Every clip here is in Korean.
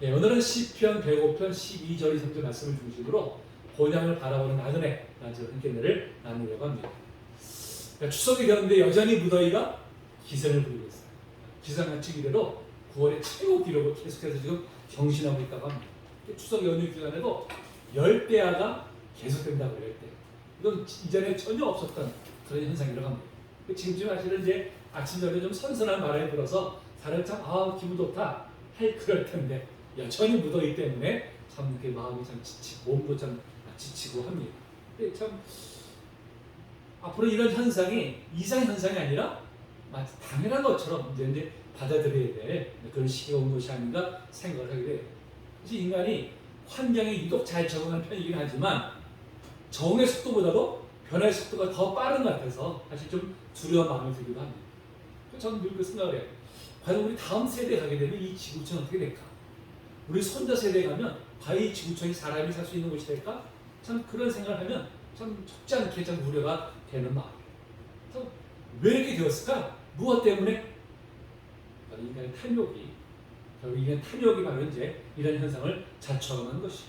네, 오늘은 시편 105편 12절 이상절 말씀을 중심으로 본향을 바라보는 나그네 은혜를 나누려고 합니다. 추석이 되었는데 여전히 무더위가 기승을 부리고 있어요. 기상관측 이래로 9월의 최고 기록을 계속해서 지금 경신하고 있다고 합니다. 추석 연휴 기간에도 열대야가 계속된다고 해요. 이건 이전에 전혀 없었던 그런 현상이라고 합니다. 지금쯤 사실은 이제 아침 전에 좀 선선한 바람이 불어서 사람이 참 기분 좋다 할 그럴 텐데 여전히 무더위 때문에 참 이렇게 마음이 참 지치고 몸도 참 지치고 합니다. 근데 참 앞으로 이런 현상이 이상 현상이 아니라 마치 당연한 것처럼 이제 받아들여야 될 그런 시기가 온 것이 아닌가 생각을 하게 돼요. 그래서 인간이 환경에 유독 잘 적응하는 편이긴 하지만 적응의 속도보다도 변화의 속도가 더 빠른 것 같아서 사실 좀 두려운 마음이 들기도 합니다. 저는 늘 그 생각을 해요. 과연 우리 다음 세대에 가게 되면 이 지구촌은 어떻게 될까? 우리 손자 세대에 가면 과연 이 지구촌이 사람이 살 수 있는 곳이 될까? 참 그런 생각을 하면 참 적지 않게 참 우려가 되는 마음이에요. 왜 이렇게 되었을까? 무엇 때문에? 인간의 탐욕이 결국 인간의 탐욕이 바로 이제 이런 현상을 자초하는 것이.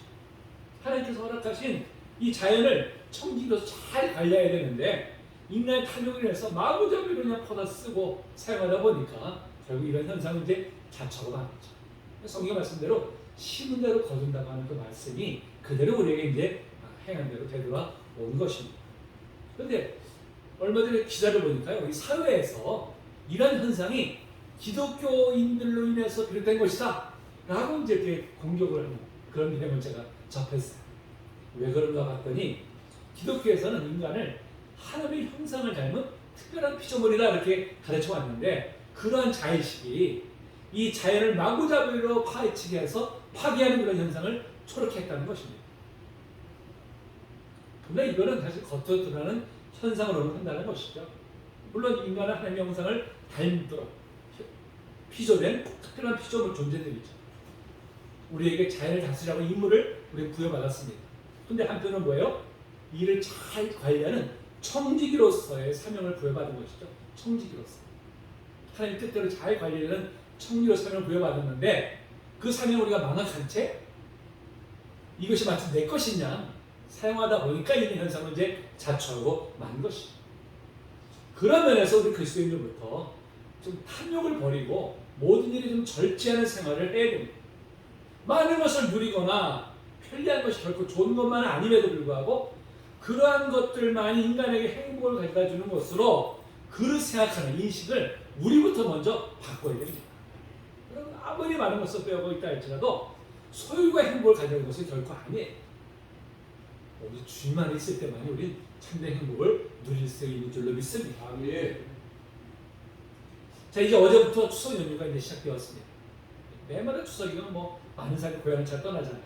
하나님께서 허락하신 이 자연을 청지기로서 잘 관리해야 되는데 인간의 탐욕을 인해서 마구잡이로 그냥 퍼다 쓰고 사용하다 보니까 결국 이런 현상은 이제 자초가 하는 거죠. 성경 말씀대로 심은 대로 거둔다고 하는 그 말씀이 그대로 우리에게 이제 행한 대로 되돌아 온 것입니다. 그런데 얼마 전에 기사를 보니까요, 우리 사회에서 이런 현상이 기독교인들로 인해서 비롯된 것이다 라고 이제 이렇게 공격을 하는 그런 내용을 제가 접했어요. 왜 그런가 봤더니 기독교에서는 인간을 하나님의 형상을 닮은 특별한 피조물이다 이렇게 가르쳐 왔는데 그러한 자의식이 이 자연을 마구잡이로 파헤치게 해서 파괴하는 그런 현상을 초래케 했다는 것입니다. 근데 이거는 사실 겉으로 드러나는 현상으로는 한다는 것이죠. 물론 인간은 하나님의 형상을 닮도록 피조된 특별한 피조물 존재들이죠. 우리에게 자연을 다스리라고 임무를 우리가 부여받았습니다. 근데 한편은 뭐예요? 이를 잘 관리하는 청지기로서의 사명을 부여받은 것이죠. 청지기로서. 하나님 뜻대로 잘 관리하는 청지기로 사명을 부여받았는데 그 사명을 우리가 망각한 채 이것이 마치 내 것이냐 사용하다 보니까 이런 현상은 이제 자초하고 만 것이죠. 그런 면에서 우리 그리스도인들부터 좀 탐욕을 버리고 모든 일이 좀 절제하는 생활을 해야 됩니다. 많은 것을 누리거나 편리한 것이 결코 좋은 것만은 아님에도 불구하고 그러한 것들만이 인간에게 행복을 가져다 주는 것으로 그를 생각하는 인식을 우리부터 먼저 바꿔야 됩니다. 그럼 아무리 많은 것을 빼고 있다 할지라도 소유가 행복을 가져오는 것은 결코 아니에요. 우리 주님만 있을 때만이 우린 참된 행복을 누릴 수 있는 줄로 믿습니다. 예. 자, 이제 어제부터 추석 연휴가 이제 시작되었습니다. 매마다 추석이면 뭐 많은 사람이 고향을 잘 떠나잖아요.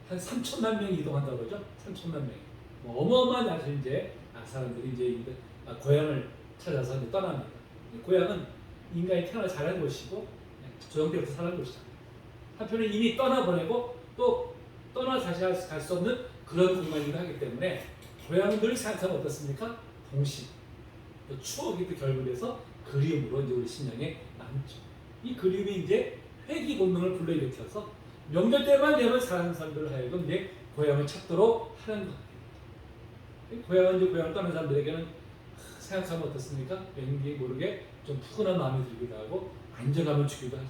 한 3천만 명이 이동한다고 그러죠. 3천만 명이. 뭐 어마어마한 아주 이제 사람들이 이제 고향을 찾아서 이제 떠납니다. 고향은 인간이 태어나 자란 곳이고 조형때부터 살아난 곳이잖아요. 한편은 이미 떠나보내고 또 떠나 다시 갈 수 없는 그런 공간이기도 하기 때문에 고향은 늘 생각하면 어떻습니까? 동심, 또 추억이 또 결부돼서 그리움으로 이제 우리 심령에 남죠. 이 그리움이 이제 회귀 본능을 불러일으켜서 명절 때만 되면 사는 사람들을 하여금 이제 고향을 찾도록 하는 것. 고향은 이제 고향을 떠난 사람들에게는 생각하면 어떻습니까? 왠지 모르게 좀 푸근한 마음이 들기도 하고 안정감을 주기도 하죠.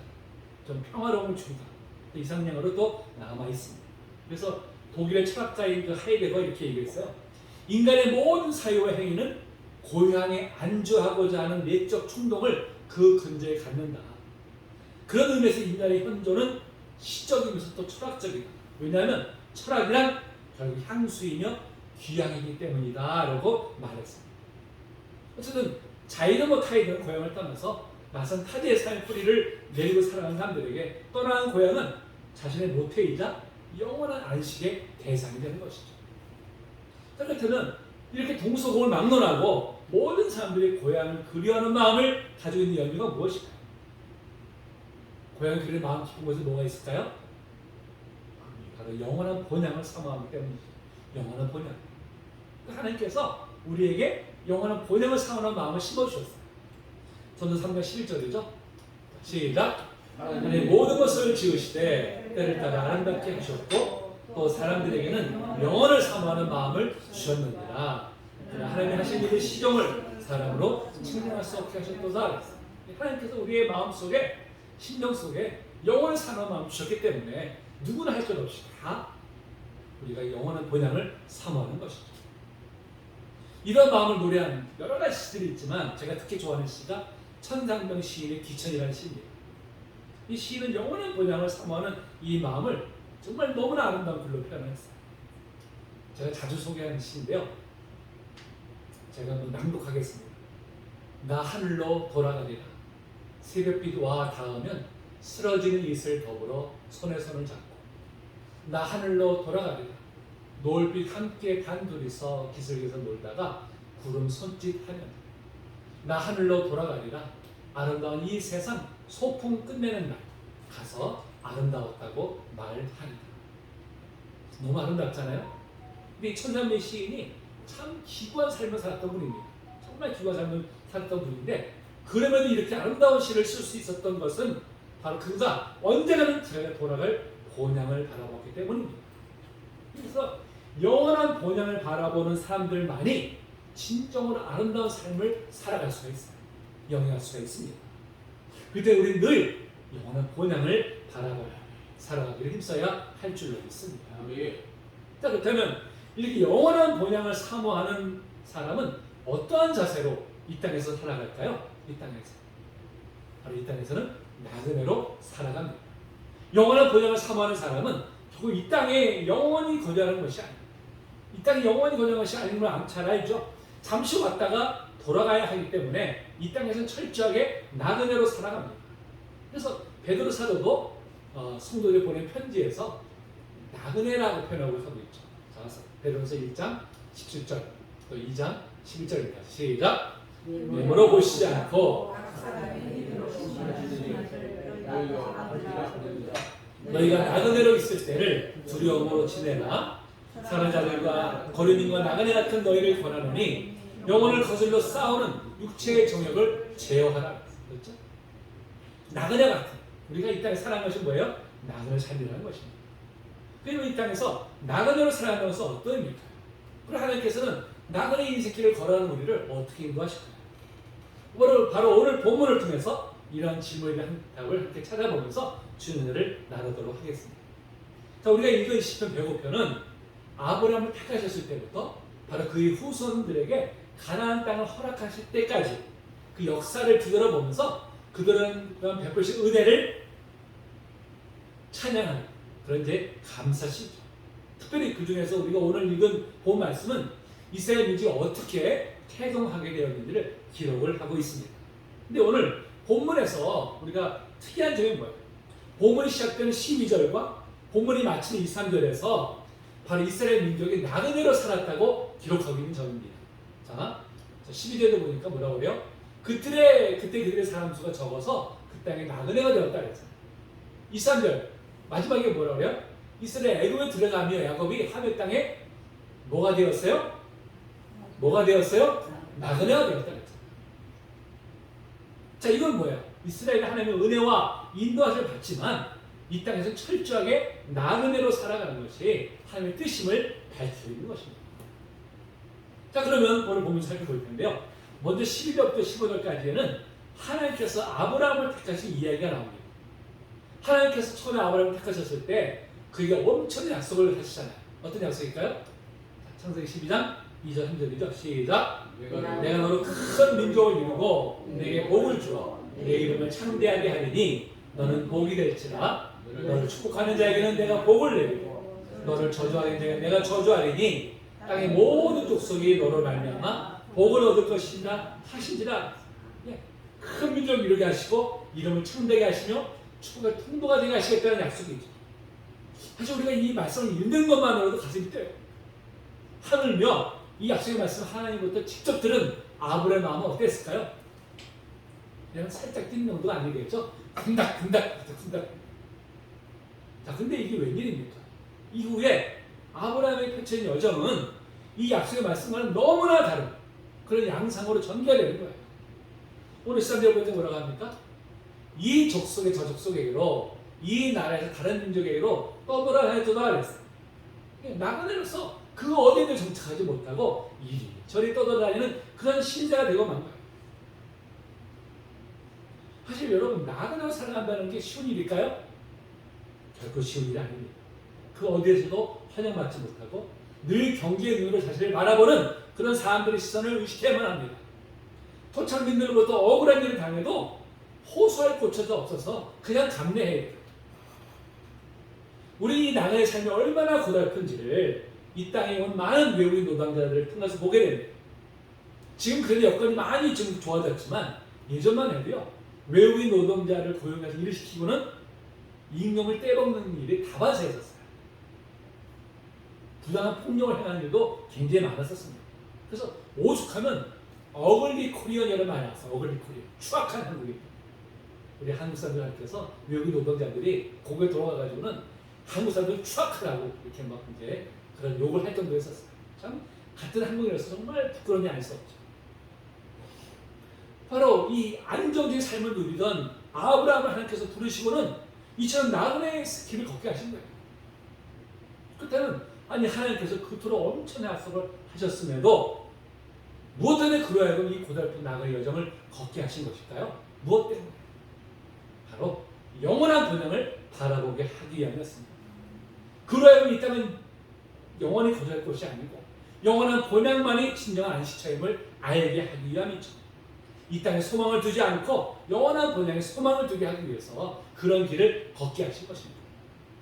좀 평화로움을 주기도 하고 이상량으로 또 남아 있습니다. 그래서 독일의 철학자인 그 하이데거가 이렇게 얘기했어요. 인간의 모든 사유와 행위는 고향에 안주하고자 하는 내적 충동을 그 근저에 갖는다. 그런 의미에서 인간의 현존은 시적이면서 또 철학적이다. 왜냐하면 철학이란 결국 향수이며 귀향이기 때문이다 라고 말했습니다. 어쨌든 자이든 뭐 타이든 고향을 떠나서 낯선 타지의 삶의 뿌리를 내리고 살아가는 사람들에게 떠나는 고향은 자신의 모태이자 영원한 안식의 대상이 되는 것이죠. 그렇다면 이렇게 동서고을 막론하고 모든 사람들이 고향을 그리워하는 마음을 가지고 있는 연유가 무엇일까요? 고향을 그리는 마음 깊은 곳에 뭐가 있을까요? 바로 영원한 본향을 사모하기 때문이죠. 영원한 본향. 하나님께서 우리에게 영원한 본향을 사모하는 마음을 심어주셨어요. 전도 3장 11절이죠. 시작. 하나님 모든 것을 지으시되 때를 따라 아름답게 하셨고 또 사람들에게는 영원을 사모하는 마음을 주셨느니라. 하나님이 하신 일의 시종을 사람으로 측량할 수 없게 하셨도다. 하나님께서 우리의 마음속에 심령 속에 영원을 사모하는 마음을 주셨기 때문에 누구나 할 것 없이 다 우리가 영원한 본향을 사모하는 것이죠. 이런 마음을 노래하는 여러 가지 시들이 있지만 제가 특히 좋아하는 시가 천상병 시인의 귀천이라는 시입니다. 이 시인은 영원한 본향을 사모하는 이 마음을 정말 너무나 아름다운 글로 표현했어요. 제가 자주 소개하는 시인데요. 제가 한번 낭독하겠습니다. 나 하늘로 돌아가리라. 새벽빛 와 닿으면 쓰러지는 이슬 더불어 손에 손을 잡고 나 하늘로 돌아가리라. 노을빛 함께 단둘이서 기슬기슬 놀다가 구름 손짓하면 나 하늘로 돌아가리라. 아름다운 이 세상 소풍 끝내는 날 가서 아름다웠다고 말하리라. 너무 아름답잖아요. 근데 이 천상병 시인이 참 기구한 삶을 살았던 분입니다. 정말 기구한 삶을 살았던 분인데 그러면 이렇게 아름다운 시를 쓸 수 있었던 것은 바로 그가 언젠가는 자기가 돌아갈 본향을 바라봤기 때문입니다. 그래서 영원한 본향을 바라보는 사람들만이 진정으로 아름다운 삶을 살아갈 수가 있어요. 영위할 수가 있습니다. 그때 우리는 늘 영원한 본향을 바라보며 살아가기를 힘써야 할 줄로 믿습니다. 자, 그렇다면 이렇게 영원한 본향을 사모하는 사람은 어떠한 자세로 이 땅에서 살아갈까요? 이 땅에서 바로 이 땅에서는 나그네로 살아갑니다. 영원한 본향을 사모하는 사람은 결국 이 땅에 영원히 거주하는 것이 아닙니다. 이 땅에 영원히 거주하는 것이 아닌 걸 잘 알죠. 잠시 왔다가 돌아가야 하기 때문에 이 땅에서는 철저하게 나그네로 살아갑니다. 그래서 베드로 사도도 성도들에 보낸 편지에서 나그네라고 표현하고 하고 있죠. 자, 베드로서 1장 17절 또 2장 11절입니다. 시작. 뇌물로 보시지 않고 너희가 나그네로 있을 때를 두려움으로 지내라. 사는 자들과 거류민과 나그네 같은 너희를 권하노니 영혼을 거슬러 싸우는 육체의 정욕을 제어하라. 그렇죠? 나그네 같은 우리가 이 땅에 살아가는 것이 뭐예요? 나그네 삶이라는 것입니다. 그리고 이 땅에서 나그네로 살아가는 것은 어떤 의미일까요? 그리고 하나님께서는 나그네 인생길을 걸어가는 우리를 어떻게 인도하실까요? 바로 오늘 본문을 통해서 이러한 질문에 대한 답을 함께 찾아보면서 주의 은혜를 나누도록 하겠습니다. 자, 우리가 읽은 시편 105편은 아브라함을 택하셨을 때부터 바로 그의 후손들에게 가나안 땅을 허락하실 때까지 그 역사를 뒤돌아보면서 그들은 베푸신 은혜를 찬양하는 그런 이제 감사시죠. 특별히 그 중에서 우리가 오늘 읽은 본 말씀은 이스라엘 민족이 어떻게 태동하게 되었는지를 기록을 하고 있습니다. 근데 오늘 본문에서 우리가 특이한 점이 뭐예요? 본문이 시작되는 12절과 본문이 마치는 2, 3절에서 바로 이스라엘 민족이 나그네로 살았다고 기록하고 있는 점입니다. 자, 12절도 보니까 뭐라고 그래요? 그때 그들의 사람 수가 적어서 그 땅에 나그네가 되었다 그랬어요. 2, 3절 마지막에 뭐라고 그래요? 이스라엘 애굽에 들어가며 야곱이 하벳 땅에 뭐가 되었어요? 뭐가 되었어요? 나그네가 되었다 그랬어요. 자, 이건 뭐예요? 이스라엘이 하나님의 은혜와 인도하심을 받지만 이 땅에서 철저하게 나그네로 살아가는 것이 하나님의 뜻임을 밝히고 있는 것입니다. 자, 그러면 오늘 보면 살펴볼 텐데요. 먼저 12절부터 15절까지에는 하나님께서 아브라함을 택하신 이야기가 나옵니다. 하나님께서 처음에 아브라함을 택하셨을 때 그에게 엄청난 약속을 하시잖아요. 어떤 약속일까요? 창세기 12장 2절 3절이죠. 시작. 내가 너로 큰 민족을 이루고 내게 복을 주어 내 이름을 창대하게 하리니 너는 복이 될지라. 너를 축복하는 자에게는 내가 복을 내리고 너를 저주하는 자에게는 내가 저주하리니 땅의 모든 족속이 너로 말미암아 복을 얻을 것이라 하신지라. 큰 민족을 이루게 하시고 이름을 창대하게 하시며 축복의 통도가 되게 하시겠다는 약속이죠. 사실 우리가 이 말씀을 읽는 것만으로도 가슴이 뛰어요. 하물며 이 약속의 말씀 하나님부터 직접 들은 아브라함의 마음은 어땠을까요? 그냥 살짝 뛰는 정도가 아니겠죠? 쿵닥쿵닥. 자, 근데 이게 웬일입니까? 이후에 아브라함의 펼쳐진 여정은 이 약속의 말씀과는 너무나 다른 그런 양상으로 전개되는 거예요. 오늘 13절 보니까 뭐라고 합니까? 이 족속의 저 족속에게로 이 나라에서 다른 민족에게로 떠돌아다녔다 그랬어요. 나그네로서 그 어디에도 정착하지 못하고 이리저리 떠돌아다니는 그런 신자가 되고 만 거예요. 사실 여러분 나그네로 살아간다는 게 쉬운 일일까요? 결코 쉬운 일이 아닙니다. 그 어디에서도 환영받지 못하고 늘 경계의 눈으로 자신을 바라보는 그런 사람들의 시선을 의식해야만 합니다. 토착민들로부터 억울한 일을 당해도 호소할 곳조차 없어서 그냥 감내해야 돼요. 우리 이 나라의 삶이 얼마나 고달픈지를 이 땅에 온 많은 외국인 노동자들을 통해서 보게 됩니다. 지금 그래도 여건이 많이 좀 좋아졌지만 예전만 해도요. 외국인 노동자를 고용해서 일을 시키고는 임금을 떼먹는 일이 다반사에 있었어요. 부당한 폭력을 행하는 일도 굉장히 많았었습니다. 그래서 오죽하면 어글리 코리언이라는 말이 나왔어요. 어글리 코리언. 추악한 한국인. 우리 한국 사람들한테서 외국인 노동자들이 고국에 돌아가가지고는 한국 사람들 추악하라고 이렇게 막 이제 그런 욕을 할 정도로 했었어요. 참 같은 한국인으로서 정말 부끄러운 일이 아닐 수 없죠. 바로 이 안정적인 삶을 누리던 아브라함을 하나님께서 부르시고는 이처럼 나그네의 길을 걷게 하신 거예요. 그때는 아니 하나님께서 그토록 엄청난 약속을 하셨음에도 무엇 때문에 그로 하여금 이 고달픈 나그네 여정을 걷게 하신 것일까요? 무엇 때문에? 바로 영원한 본향을 바라보게 하기 위함이었습니다. 그로 하여금 이 땅은 영원히 거주할 곳이 아니고 영원한 본향만이 진정한 안식처임을 알게 하기 위함이죠. 이 땅에 소망을 두지 않고 영원한 본향에 소망을 두게 하기 위해서 그런 길을 걷게 하신 것입니다.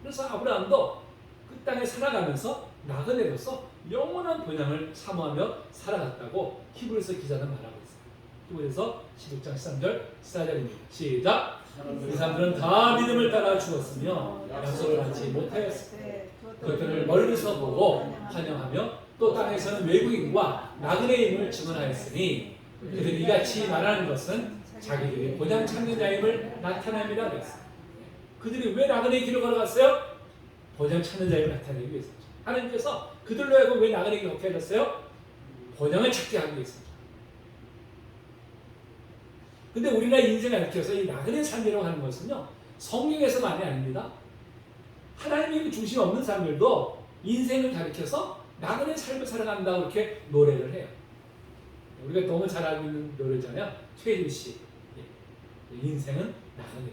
그래서 아브라함도 그 땅에 살아가면서 나그네로서 영원한 본향을 사모하며 살아갔다고 히브리서 기자는 말하고 있어요. 히브리서 16장 13절 14절입니다. 시작! 이 사람들은 다 믿음을 따라 죽었으며 약속을 받지 못하였으며 그들을 멀리서 보고 환영하며 또 땅에서는 외국인과 나그네임을 증언하였으니 그들이 이같이 말하는 것은 자기들이 본향 찾는 자임을 나타냅니다. 그랬어요. 그들이 왜 나그네의 길을 걸어갔어요? 본향 찾는 자임을 나타내기 위해서죠. 하나님께서 그들로 하여금 왜 나그네의 길을 걷게 하셨어요? 본향을 찾게 하기 위해서죠. 근데 우리나라 인생을 가르쳐서 이 나그네 삶이라고 하는 것은요, 성경에서만이 아닙니다. 하나님의 중심 없는 사람들도 인생을 가르쳐서 나그네 삶을 살아간다고 이렇게 노래를 해요. 우리가 너무 잘 알고 있는 노래잖아요. 최혜진 씨. 인생은 나그네.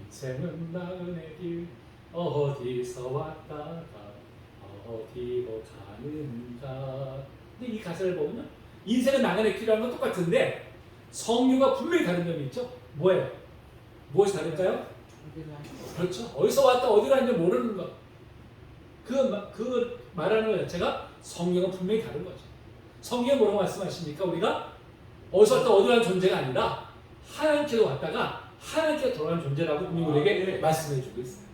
인생은 나그네 길 어디서 왔다가 어디로 가는가. 근데 이 가사를 보면 인생은 나그네 길이라는 건 똑같은데 성류가 분명히 다른 점이 있죠. 뭐예요? 무엇이 다를까요? 그렇죠. 어디서 왔다 어디로 갔는지 모르는 것. 그 말하는 것 자체가 성경은 분명히 다른 거죠. 성경에 뭐라고 말씀하십니까? 우리가 어디서 왔다 어디로 간 존재가 아니라 하나님께로 왔다가 하나님께 돌아가는 존재라고 분명히 우리에게 말씀해 주고 있어요.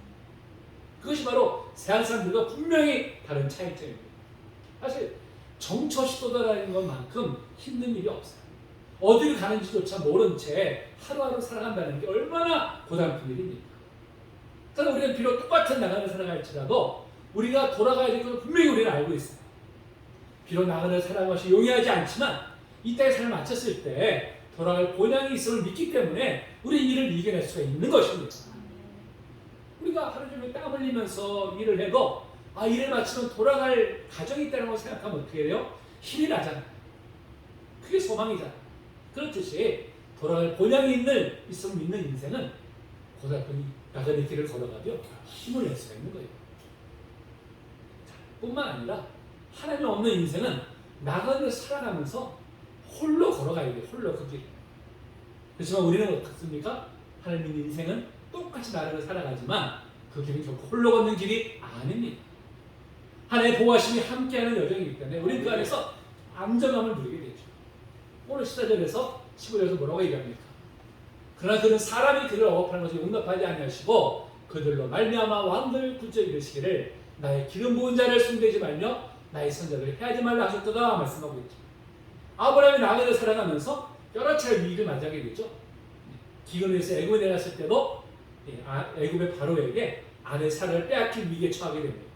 그것이 바로 세상 사람들과 분명히 다른 차이점입니다. 사실 정처시 떠돌아다니는 것만큼 힘든 일이 없어요. 어디를 가는지조차 모른 채 하루하루 살아간다는 게 얼마나 고달픈 일입니까? 그러나 우리는 비록 똑같은 나간을 살아갈지라도 우리가 돌아가야 될 것을 분명히 우리는 알고 있어요. 비록 나간을 살아가는 것이 용이하지 않지만 이 땅에 삶을 마쳤을 때 돌아갈 본향이 있음을 믿기 때문에 우리 일을 이겨낼 수가 있는 것입니다. 우리가 하루 종일 땀 흘리면서 일을 해도 일을 마치면 돌아갈 가정이 있다는 걸 생각하면 어떻게 돼요? 힘이 나잖아요. 그게 소망이잖아요. 그렇듯이 돌아갈 본향이 있음을 믿는 인생은 고달픈 나그네 길을 걸어가며 힘을 낼 수가 있는 거예요. 뿐만 아니라 하나님 없는 인생은 나그네를 살아가면서 홀로 걸어가야 돼요. 홀로 그 길. 그렇지만 우리는 어떻습니까? 하나님 있는 인생은 똑같이 나라를 살아가지만 그 길은 결코 홀로 걷는 길이 아닙니다. 하나님의 보호하심이 함께하는 여정이기 때문에 우리는 그 안에서 안정감을 누리게 되죠. 오늘 14절에서 15절에서 뭐라고 얘기합니까? 그러나 그는 사람이 그를 억압하는 것을 용납하지 아니하시고 그들로 말미암아 왕들 굳게 이르시기를 나의 기름 부은 자를 숭배하지 말며 나의 선자들을 해하지 말라 하셨도다 말씀하고 있죠. 아브라함이 나그네를 살아가면서 여러 차례 위기를 맞이하게 되죠. 기근에서 애굽에 내려갔을 때도 애굽의 바로에게 아내 사라를 빼앗긴 위기에 처하게 됩니다.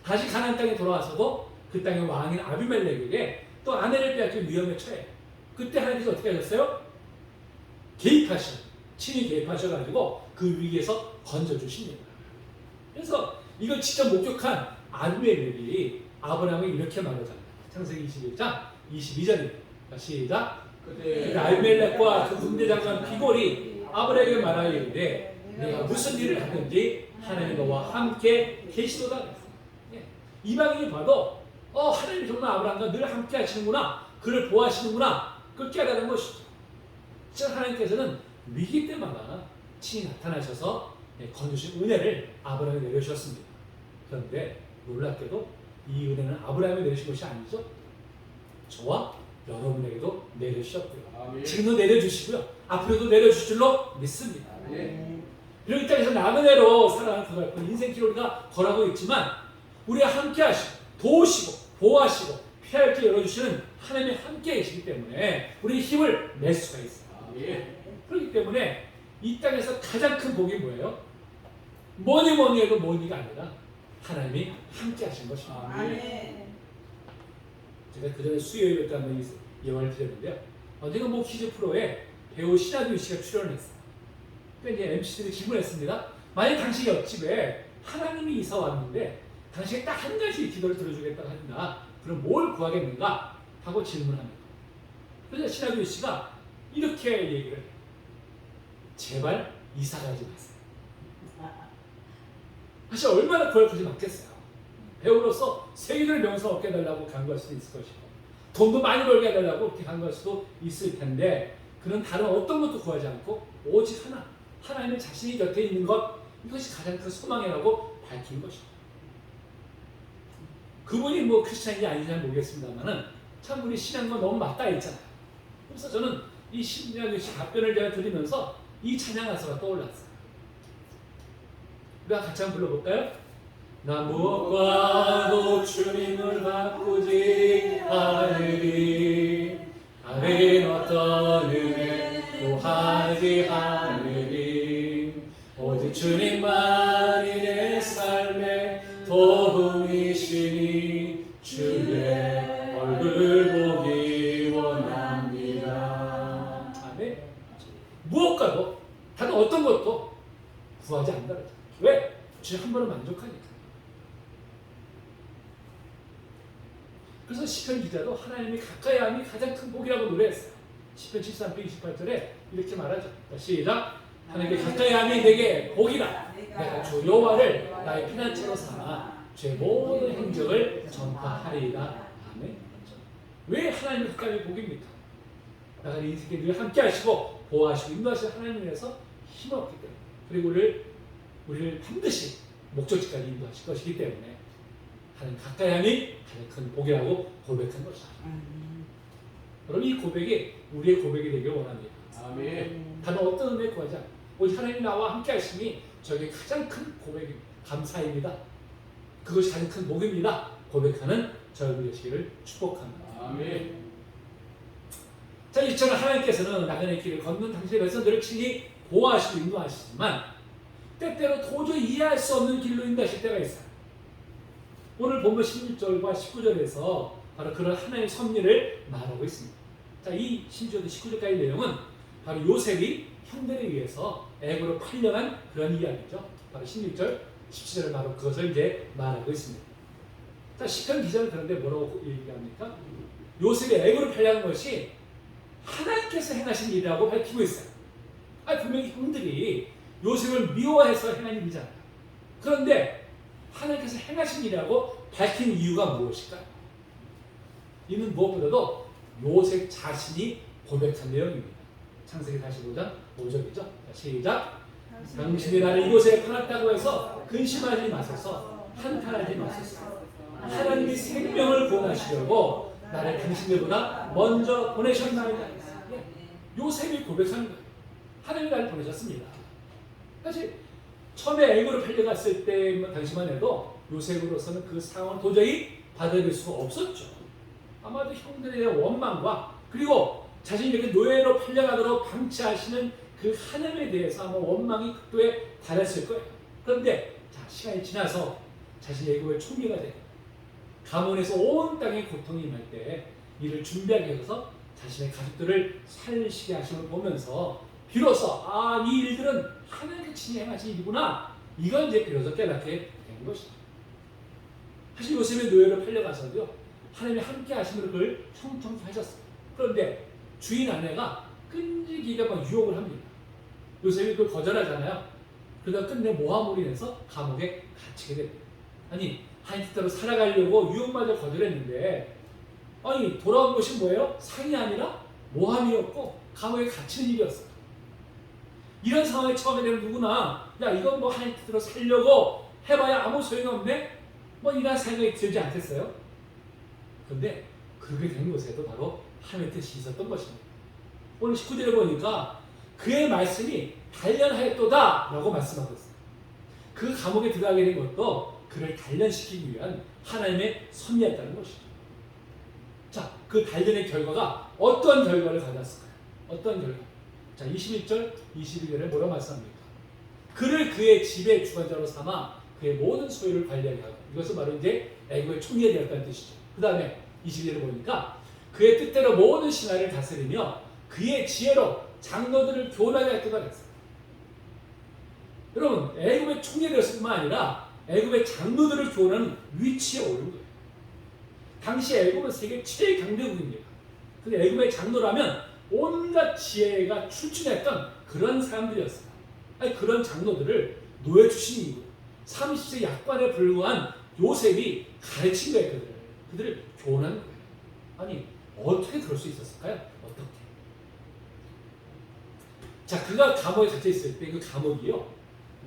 다시 가나안 땅에 돌아와서도 그 땅의 왕인 아비멜렉에게 또 아내를 빼앗긴 위험에 처해요. 그때 하나님께서 어떻게 하셨어요? 개입하셔. 친히 개입하셔가지고 그 위기에서 건져주십니다. 그래서 이걸 직접 목격한 아비멜렉이 아브라함이 이렇게 말하잖아요. 창세기 21장 22절입니다. 시작. 그때 아비멜렉과 그 군대 장관 비골이 아브라함에게 말하기를 내가 무슨 일을 하든지 하나님 너와 함께 계시도다. 이방인이 봐도 하나님이 정말 아브라함과 늘 함께 하시는구나, 그를 보호하시는구나, 그걸 깨달은 것이죠. 즉 하나님께서는 위기 때마다 친히 나타나셔서 건주신 은혜를 아브라함에 내려주셨습니다. 그런데 놀랍게도 이 은혜는 아브라함에 내려주신 것이 아니죠. 저와 여러분에게도 내려주셨고요. 지금도 내려주시고요. 앞으로도 내려주실 줄로 믿습니다. 이런 이 땅에서 남은 애로 살아가는 그걸 인생 길을 우리가 걸어가고 있지만 우리가 함께 하시고 도우시고 보호하시고 피할 길 열어주시는 하나님이 함께 계시기 때문에 우리 힘을 낼 수가 있어요. 그렇기 때문에 이 땅에서 가장 큰 복이 뭐예요? 뭐니 해도 뭐니가 아니라 하나님이 함께 하신 것입니다. 제가 그전에 수요일에 또 한번 예언을 드렸는데요. 언젠가 뭐 퀴즈 프로에 배우 신하균 씨가 출연을 했어요. 그러니까 이제 MC들이 질문했습니다. 만약 당신 옆집에 하나님이 이사 왔는데 당신이 딱 한 가지 기도를 들어주겠다고 한다. 그럼 뭘 구하겠는가? 하고 질문합니다. 그래서 신하균 씨가 이렇게 얘기를 해요. 제발 이사 가지 마세요. 사실 얼마나 고약하지 않겠어요. 배우로서 세계를 명성 얻게 해달라고 간구할 수도 있을 것이고 돈도 많이 벌게 해달라고 그렇게 간구할 수도 있을 텐데 그는 다른 어떤 것도 구하지 않고 오직 하나, 하나님의 자신이 곁에 있는 것, 이것이 가장 큰 소망이라고 밝힌 것이죠. 그분이 뭐 크리스찬인지 아닌지 모르겠습니다만은 참 우리 신앙과 너무 맞닿아 있잖아요. 그래서 저는 이 신하균 씨 답변을 제가 들으면서 이 찬양 가사가 떠올랐어요. 우리가 같이 한번 불러볼까요? 나 무엇과도 주님을 바꾸지 않으리 다른 어떤 은혜도 하지 않으리 오직 주님만이 내 삶의 도움이시니 주의 얼굴 보기 원합니다. 아멘. 무엇과도 다른 어떤 것도 구하지 않는다. 왜? 주님 한 번은 만족하니까. 그래서 시편 기자도 하나님이 가까이 함이 가장 큰 복이라고 노래했어요. 시편 73편 28절에 이렇게 말하죠. 시작. 하나님께 가까이 함이 내게 복이라. 내가 주 여호와를 나의 피난처로 삼아 죄 모든 행적을 전파하리이다. 아멘. 왜 하나님 가까이 복입니까? 나가 인생에 늘 함께 하시고 보호하시고 인도하시는 하나님에서 힘없기 때문에 그리고 우리를 반드시 목적지까지 인도하실 것이기 때문에 하나님 가까이 함이 가장 큰 복이라고 고백한 것이죠. 여러분 이 고백이 우리의 고백이 되길 원합니다. 아멘. 다른 어떤 은혜 구하지 않고 오직 하나님 나와 함께 하심이 저에게 가장 큰 고백입니다. 감사입니다. 그것이 가장 큰 복입니다. 고백하는 저희들 되시기를 축복합니다. 아멘. 자, 이처럼 하나님께서는 나그네 길을 걷는 당신의 백성들을 친히 보호하시고 인도하시지만 때때로 도저히 이해할 수 없는 길로 인도하실 때가 있어요. 오늘 본문 16절과 19절에서 바로 그런 하나님의 섭리를 말하고 있습니다. 자, 이 16절 19절까지 내용은 바로 요셉이 형들에 의해서 애굽으로 팔려간 그런 이야기죠. 바로 16절, 17절 바로 그것을 이제 말하고 있습니다. 자, 시편 기자는 그런데 뭐라고 얘기합니까? 요셉이 애굽으로 팔려간 것이 하나님께서 행하신 일이라고 밝히고 있어요. 분명히 형들이 요셉을 미워해서 행한 일이잖아요. 그런데 하나님께서 행하신 일이라고 밝힌 이유가 무엇일까요? 이는 무엇보다도 요셉 자신이 고백한 내용입니다. 창세기 45장 5절이죠. 시작. 당신이 나를 이곳에 팔았다고 해서 근심하지 마소서, 한탄하지 마소서. 하나님이 생명을 구원하시려고 나를 당신들보다 먼저 보내셨나이다. 요셉이 고백하는 거예요. 하나님이 나를 보내셨습니다. 사실 처음에 애굽으로 팔려갔을 때 당시만 해도 요셉으로서는 그 상황을 도저히 받아들일 수가 없었죠. 아마도 형들의 원망과 그리고 자신이 이렇게 노예로 팔려가도록 방치하시는 그 하나님에 대해서 아마 원망이 극도에 달했을 거예요. 그런데 시간이 지나서 자신이 애굽의 총리가 되고 가문에서 온 땅에 고통이 임할 때 이를 준비하게 해서 자신의 가족들을 살리시게 하심을 보면서 비로소 이 일들은 하나님께 친히 행하신 일이구나. 이걸 이제 비로소 깨닫게 된 것이죠. 사실 요셉의 노예로 팔려가서도요, 하나님이 함께 하심으로 그걸 형통케 하셨어요. 그런데 주인 아내가 끈질기게 막 유혹을 합니다. 요셉이 그걸 거절하잖아요. 그러다 끝내 모함으로 인해서 감옥에 갇히게 됩니다. 아니, 하나님 뜻대로 살아가려고 유혹마저 거절했는데, 아니, 돌아온 것이 뭐예요? 상이 아니라 모함이었고 감옥에 갇히는 일이었어요. 이런 상황에 처음에 되면 누구나 야, 이건 뭐 하나님 뜻대로 살려고 해봐야 아무 소용이 없네? 뭐 이런 생각이 들지 않겠어요? 그런데 그렇게 된 것에도 바로 하나님의 뜻이 있었던 것입니다. 오늘 19절에 보니까 그의 말씀이 단련하였도다 라고 말씀하고 있어요. 그 감옥에 들어가게 된 것도 그를 단련시키기 위한 하나님의 섭리였다는 것이죠. 자, 그 단련의 결과가 어떤 결과를 가졌을까요? 어떤 결과? 자, 21절, 22절에 뭐라고 말씀합니까? 그를 그의 집의 주관자로 삼아 그의 모든 소유를 관리하게 하고, 이것은 바로 이제 애국의 총리가 되었다는 뜻이죠. 그 다음에 22절에 보니까 그의 뜻대로 모든 신하를 다스리며 그의 지혜로 장로들을 교훈하게 했다고 했어요. 여러분, 애국의 총리가 되었을 뿐만 아니라 애국의 장로들을 교훈하는 위치에 오른 거예요. 당시 애국은 세계 최대 강대국입니다. 근데 애국의 장로라면 온갖 지혜가 출중했던 그런 사람들이었어요. 아니, 그런 장로들을 노예 출신이고 30세 약관에 불과한 요셉이 가르친 거예요. 그들을 교훈한 거예요. 아니, 어떻게 그럴 수 있었을까요? 어떻게? 자, 그가 감옥에 갇혀 있을 때 그 감옥이요,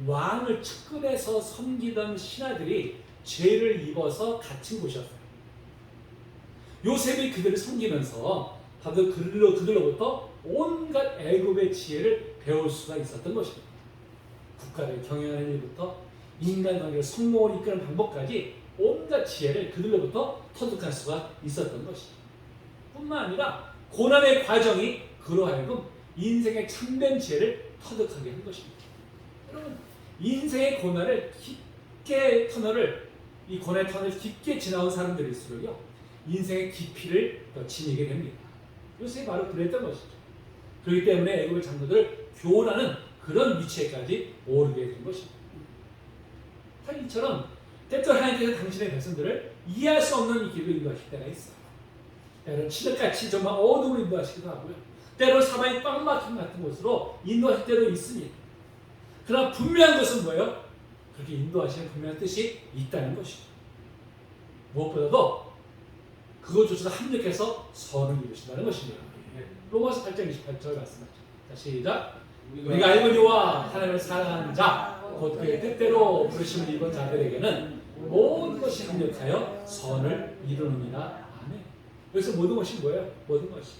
왕을 측근해서 섬기던 신하들이 죄를 입어서 갇힌 곳이었어요. 요셉이 그들을 섬기면서 다들 그들로부터 온갖 애굽의 지혜를 배울 수가 있었던 것입니다. 국가를 경영하는 일부터 인간관계를 성공을 이끄는 방법까지 온갖 지혜를 그들로부터 터득할 수가 있었던 것이죠. 뿐만 아니라 고난의 과정이 그로 하여금 인생의 참된 지혜를 터득하게 한 것입니다. 여러분, 인생의 고난을 깊게 이 고난의 터널을 깊게 지나온 사람들일수록요, 인생의 깊이를 더 지니게 됩니다. 요셉이 바로 그랬던 것이죠. 그렇기 때문에 애굽의 장로들을 교훈하는 그런 위치에까지 오르게 된 것입니다. 이처럼 때때로 하나님께서 당신의 백성들을 이해할 수 없는 이 길로 인도하실 때가 있어요. 때로는 칠흑같이 정말 어둠으로 인도하시기도 하고요. 때로는 사방이 꽉 막힌 같은 곳으로 인도하실 때도 있습니다. 그러나 분명한 것은 뭐예요? 그렇게 인도하시는 분명한 뜻이 있다는 것이죠. 무엇보다도 그것조차도 합력해서 선을 이루신다는 것입니다. 로마서 8장 28절 말씀하죠. 자, 시작. 우리가 알거니와 하나님을 사랑하는 자, 곧 그의 뜻대로 부르심을 입은 자들에게는 모든 것이 합력하여 선을 이루느니라. 아멘. 여기서 모든 것이 뭐예요? 모든 것이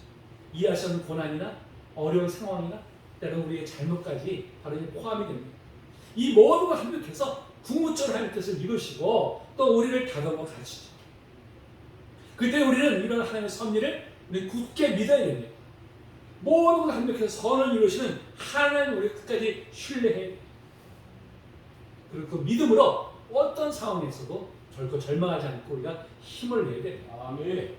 이해할 수 없는 고난이나 어려운 상황이나 때로는 우리의 잘못까지 바로 포함이 됩니다. 이 모든 걸 합력해서 궁극적으로 하나님의 뜻을 이루시고 또 우리를 다듬어 가르치죠. 그때 우리는 이런 하나님의 섭리를 굳게 믿어야 됩니다. 모든 걸 합력해서 선을 이루시는 하나님을 우리 끝까지 신뢰해야 돼요. 그리고 그 믿음으로 어떤 상황에서도 결코 절망하지 않고 우리가 힘을 내야 됩니다. 아멘.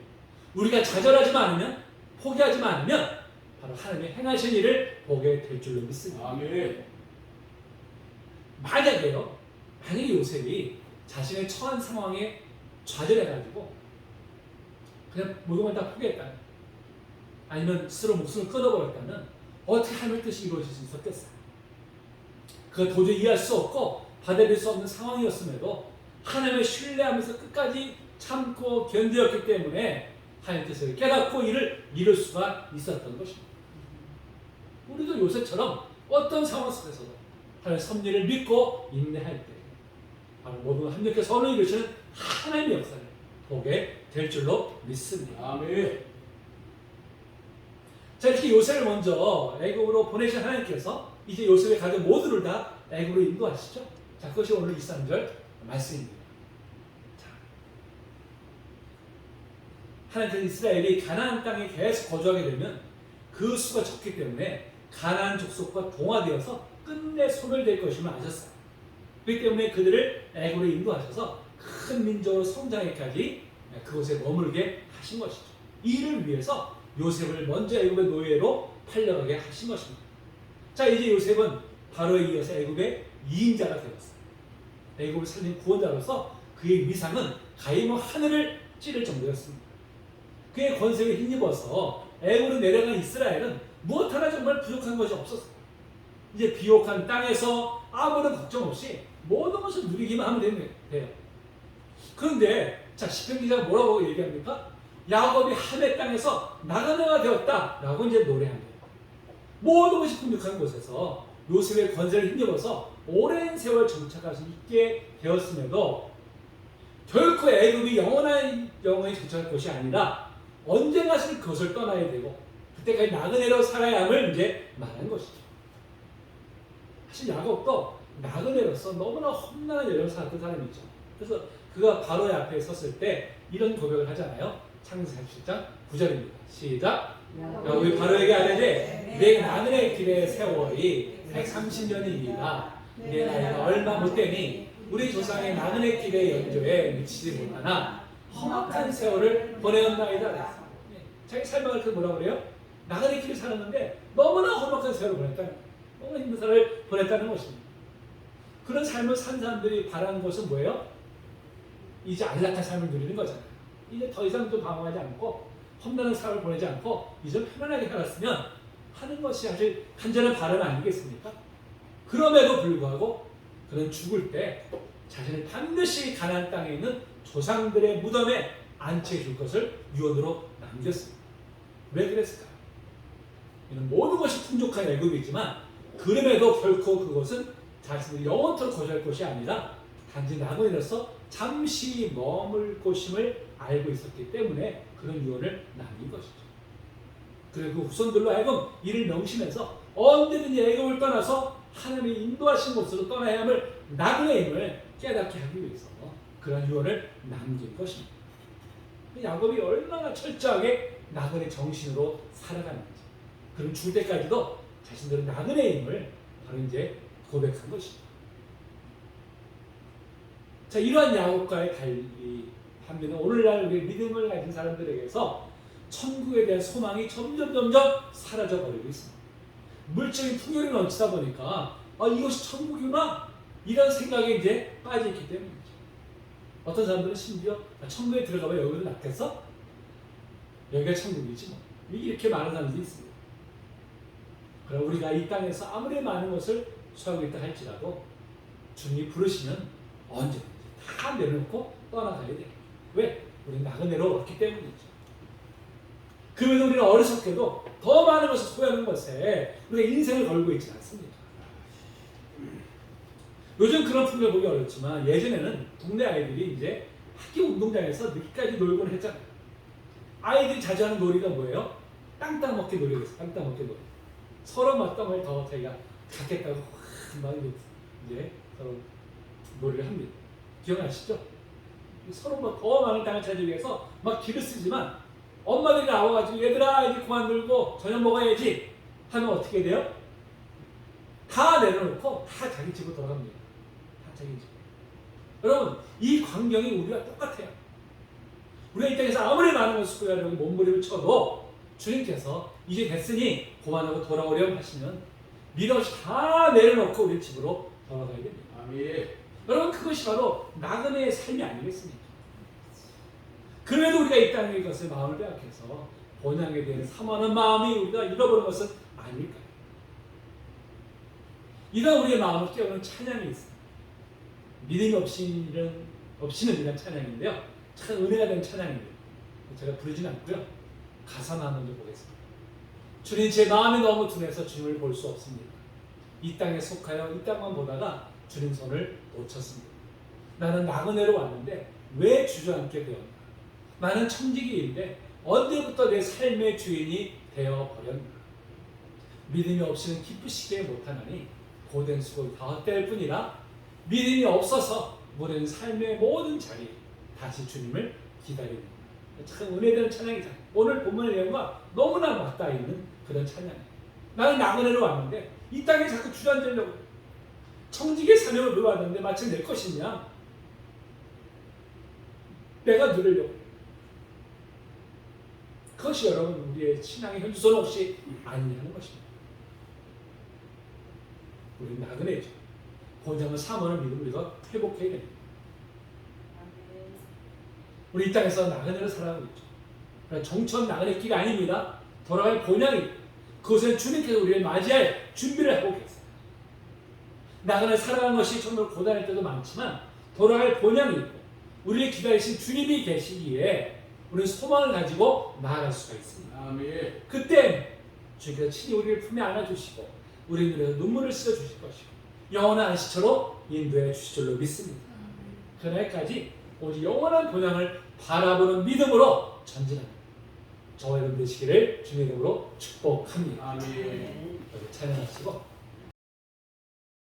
우리가 좌절하지만 않으면, 포기하지만 않으면 바로 하나님의 행하신 일을 보게 될 줄로 믿습니다. 아멘. 만약에 요셉이 자신의 처한 상황에 좌절해가지고 그냥 모든 걸 다 포기했다면, 아니면 스스로 목숨을 끊어버렸다면 어떻게 하나님의 뜻이 이루어질 수 있었겠어요? 그가 도저히 이해할 수 없고 받아들일 수 없는 상황이었음에도 하나님을 신뢰하면서 끝까지 참고 견디었기 때문에 하나님의 뜻을 깨닫고 이를 이룰 수가 있었던 것입니다. 우리도 요셉처럼 어떤 상황 속에서도 하나님의 섭리를 믿고 인내할 때 바로 모든 걸 합력해서 선을 이루시는 하나님의 역사를 보게 될 줄로 믿습니다. 아멘. 자, 이렇게 요셉을 먼저 애굽으로 보내신 하나님께서 이제 요셉의 가족 모두를 다 애굽으로 인도하시죠. 자, 그것이 오늘 23절 말씀입니다. 자, 하나님께서 이스라엘이 가나안 땅에 계속 거주하게 되면 그 수가 적기 때문에 가나안 족속과 동화되어서 끝내 소멸될 것임을 아셨어요. 그렇기 때문에 그들을 애굽으로 인도하셔서 큰 민족으로 성장에까지 그곳에 머물게 하신 것이죠. 이를 위해서 요셉을 먼저 애굽의 노예로 팔려가게 하신 것입니다. 자, 이제 요셉은 바로에 이어서 애굽의 2인자가 되었어요. 애굽을 살린 구원자로서 그의 위상은 가히 하늘을 찌를 정도였습니다. 그의 권세에 힘입어서 애굽으로 내려간 이스라엘은 무엇 하나 정말 부족한 것이 없었어요. 이제 비옥한 땅에서 아무런 걱정 없이 모든 것을 누리기만 하면 돼요. 그런데 자, 시편 기자가 뭐라고 얘기합니까? 야곱이 함의 땅에서 나그네가 되었다라고 이제 노래합니다. 모든 것이 풍족한 곳에서 요셉의 권세를 힘입어서 오랜 세월 정착할 수 있게 되었음에도 결코 애굽이 영원히 정착할 것이 아니라 언젠가는 그것을 떠나야 되고 그때까지 나그네로 살아야 함을 이제 말한 것이죠. 사실 야곱도 나그네로서 너무나 험난한 여정을 살았던 사람이죠. 그래서 그가 바로의 앞에 섰을 때 이런 고백을 하잖아요. 창세기 47장 9절입니다. 시작. 야곱이 바로에게 아뢰되 내 나그네 길의 세월이 130년이니라 내 나이가 얼마 못되니 우리 조상의 나그네 길의 연조에 미치지 못하나 험악한 세월을 보내었나이다. 자기 삶을 그 뭐라고 그래요? 나그네 길을 살았는데 너무나 험악한 세월을 보냈다는 거예요. 너무 힘든 세월을 보냈다는 것입니다. 그런 삶을 산 사람들이 바라는 것은 뭐예요? 이제 안락한 삶을 누리는 거잖아요. 이제 더 이상 또 방황하지 않고 험난한 삶을 보내지 않고 이제 편안하게 살았으면 하는 것이 사실 간절한 바람 아니겠습니까? 그럼에도 불구하고 그는 죽을 때 자신을 반드시 가나안 땅에 있는 조상들의 무덤에 안치해 줄 것을 유언으로 남겼습니다. 왜 그랬을까요? 이는 모든 것이 풍족한 애굽이지만 그럼에도 결코 그것은 자신을 영원토록 거주할 것이 아니라 단지 나그네로서 잠시 머물 곳임을 알고 있었기 때문에 그런 유언을 남긴 것이죠. 그리고 그 후손들로 하여금 이를 명심해서 언제든지 애굽을 떠나서 하나님의 인도하신 곳으로 떠나야 함을 나그네임을 깨닫게 하기 위해서 그런 유언을 남긴 것입니다. 야곱이 얼마나 철저하게 나그네 정신으로 살아가는지, 그럼 죽을 때까지도 자신들은 나그네임을 바로 이제 고백한 것입니다. 자, 이러한 야곱과의 달리 반면에 오늘날 우리 믿음을 가진 사람들에게서 천국에 대한 소망이 점점 사라져 버리고 있습니다. 물질적인 풍요를 넘치다 보니까 이것이 천국이구나 이런 생각에 이제 빠져있기 때문이죠. 어떤 사람들은 심지어 천국에 들어가면 여기는 낫겠어? 여기가 천국이지 뭐. 이렇게 많은 사람들이 있습니다. 그럼 우리가 이 땅에서 아무리 많은 것을 수하고 있다 할지라도 주님이 부르시면 언제든지 다 내려놓고 떠나가야 돼요. 왜? 우리는 나그네로 왔기 때문이죠. 그러면 우리는 어리석게도 더 많은 것을 소유하는 것에 우리가 인생을 걸고 있지 않습니다. 요즘 그런 풍경 보기 어렵지만 예전에는 동네 아이들이 이제 학교 운동장에서 늦게까지 놀곤 했잖아요. 아이들이 자주 하는 놀이가 뭐예요? 땅땅 먹기 놀이였어요. 땅땅 먹기 놀이. 서로 막 땅을 더 자기가 갖겠다고 막 이제 서로 놀이를 합니다. 기억나시죠? 서로 막 더 많은 땅을 차지하기 위해서 막 기를 쓰지만 엄마들이 나와가지고 얘들아 이제 그만 놀고 저녁 먹어야지 하면 어떻게 돼요? 다 내려놓고 다 자기 집으로 돌아갑니다. 다 자기 집. 여러분 이 광경이 우리가 똑같아요. 우리가 이 땅에서 아무리 많은 것을 소유하려고 몸부림을 쳐도 주님께서 이제 됐으니 그만하고 돌아오렴 하시면 믿음없이 다 내려놓고 우리 집으로 돌아가야 됩니다. 아멘. 여러분 그것이 바로 나그네의 삶이 아니겠습니까? 그래도 우리가 이 땅의 것을 마음을 빼앗겨서 본향에 대한 사모하는 마음이 우리가 잃어버린 것은 아닐까요? 이런 우리의 마음을 깨우는 찬양이 있습니다. 믿음이 없이는 이런 찬양인데요. 참 은혜가 된 찬양입니다. 제가 부르지는 않고요. 가사만 먼저 보겠습니다. 주님 제 마음이 너무 둔해서 주님을 볼 수 없습니다. 이 땅에 속하여 이 땅만 보다가 주님 손을 놓쳤습니다. 나는 나그네로 왔는데 왜 주저앉게 되었나? 나는 청지기인데 언제부터 내 삶의 주인이 되어버렸나? 믿음이 없이는 기쁘시게 못하나니 고된 수고를 다 헛될 뿐이라 믿음이 없어서 우리는 삶의 모든 자리에 다시 주님을 기다립니다. 참 은혜되는 찬양이잖아요. 오늘 본문의 내용과 너무나 맞닿아 있는 그런 찬양이에요. 나는 나그네로 왔는데 이 땅에 자꾸 주저앉으려고 청지기의 사명을 누려 왔는데 마치 내 것이냐? 내가 누리려고. 그것이 여러분 우리의 신앙의 현주소는 없이 아니냐는 것입니다. 우리는 나그네죠. 본향을 사모하는 믿음을 우리가 회복해야 됩니다. 우리 이 땅에서 나그네를 살아가고 있죠. 그러니까 정천 나그네 길이 아닙니다. 돌아갈 본향입니다. 그것은 주님께서 우리를 맞이할 준비를 하고 계세요. 나그네 살아가는 것이 정말 고단할 때도 많지만 돌아갈 본향이 있고 우리를 기다리신 주님이 계시기에 우리는 소망을 가지고 나아갈 수가 있습니다. 아멘. 그때 주님께서 친히 우리를 품에 안아주시고 우리 눈에서 눈물을 씻어주실 것이고 영원한 안식처로 인도해 주실 줄로 믿습니다. 그날까지 오직 영원한 본향을 바라보는 믿음으로 전진합니다. 저와 여러분 되시기를 주님의 이름으로 축복합니다. 아멘. 찬양하시고